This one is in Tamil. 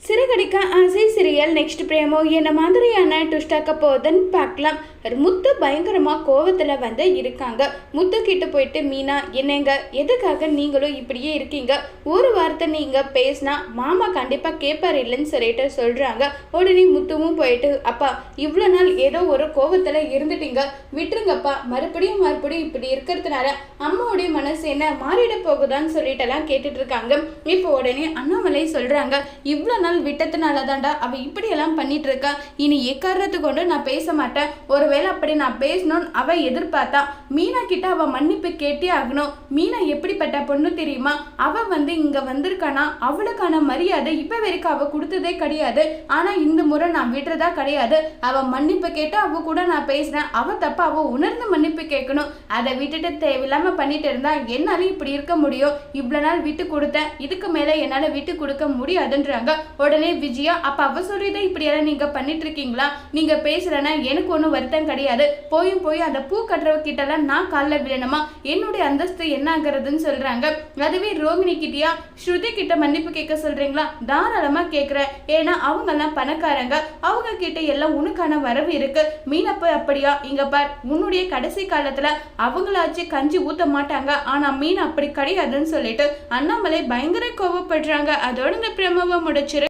சிறகடிக்க ஆசை சீரியல் நெக்ஸ்ட் பிரேமோ என்ன மாதிரியான ட்விஸ்டாக்க போகுதுன்னு பார்க்கலாம். முத்து பயங்கரமாக கோவத்தில் வந்து இருக்காங்க. முத்து கிட்ட போயிட்டு மீனா என்னங்க எதுக்காக நீங்களும் இப்படியே இருக்கீங்க, ஒரு வார்த்தை நீங்கள் பேசினா மாமா கண்டிப்பாக கேட்பார் இல்லைன்னு சொல்லிட்டு சொல்கிறாங்க. உடனே முத்துவும் போயிட்டு அப்பா இவ்வளோ நாள் ஏதோ ஒரு கோவத்தில் இருந்துட்டீங்க, விட்டுருங்கப்பா, மறுபடியும் இப்படி இருக்கிறதுனால அம்மாவுடைய மனசு என்ன மாறிட போகுதான்னு சொல்லிட்டெல்லாம் கேட்டுட்டு இருக்காங்க. இப்போ உடனே அண்ணாமலை சொல்கிறாங்க, இவ்வளோ நாள் விட்டதுனால தாண்டா அவ இப்படியெல்லாம் பண்ணிட்டு இருக்கா, இனி எக்காரணத்து கொண்டு நான் பேச மாட்டேன். ஒருவேளை அப்படி நான் பேசணும்னு அவ எதிர்பார்த்தா மீனா கிட்ட அவ மன்னிப்பு கேட்டே ஆகணும். மீனா எப்படிப்பட்ட பொண்ணு தெரியுமா, அவ வந்து இங்க வந்திருக்கானா அவளுக்கான மரியாதை இப்ப வரைக்கும் அவ கொடுத்ததே கிடையாது. ஆனா இந்த முறை நான் விடுறதா கிடையாது. அவ மன்னிப்பு கேட்டு அவ கூட நான் பேசுறேன், அவ தப்ப அவ உணர்ந்து மன்னிப்பு கேட்கணும். அதை விட்டுட்டு தேவையில்லாம பண்ணிட்டு இருந்தா என்னால இப்படி இருக்க முடியும், இவ்வளவு நாள் விட்டு கொடுத்தேன், இதுக்கு மேல என்னால விட்டு கொடுக்க முடியாதுன்றாங்க. உடனே விஜயா அப்ப அவ சொல்றதை இப்படியெல்லாம் நீங்க பண்ணிட்டு இருக்கீங்களா, நீங்க பேசுறேன்னா எனக்கு ஒன்றும் வருத்தம் கிடையாது, போய் அந்த பூ கட்டுறவ கிட்டலாம் நான் காலில் விழணுமா, என்னுடைய அந்தஸ்து என்ன ஆகுறதுன்னு சொல்றாங்க. அதுவே ரோகிணி கிட்டியா ஸ்ருதி கிட்ட மன்னிப்பு கேட்க சொல்றீங்களா, தாராளமா கேட்கிறேன், ஏன்னா அவங்க எல்லாம் பணக்காரங்க, அவங்க கிட்ட எல்லாம் உனக்கான வரவு இருக்கு. மீனப்ப அப்படியா, இங்க பார் உன்னுடைய கடைசி காலத்துல அவங்களாச்சு கஞ்சி ஊத்த மாட்டாங்க, ஆனா மீன் அப்படி கிடையாதுன்னு சொல்லிட்டு அண்ணாமலை பயங்கர கோவப்படுறாங்க. அதோட இந்த பிரமவை முடிச்சிரு.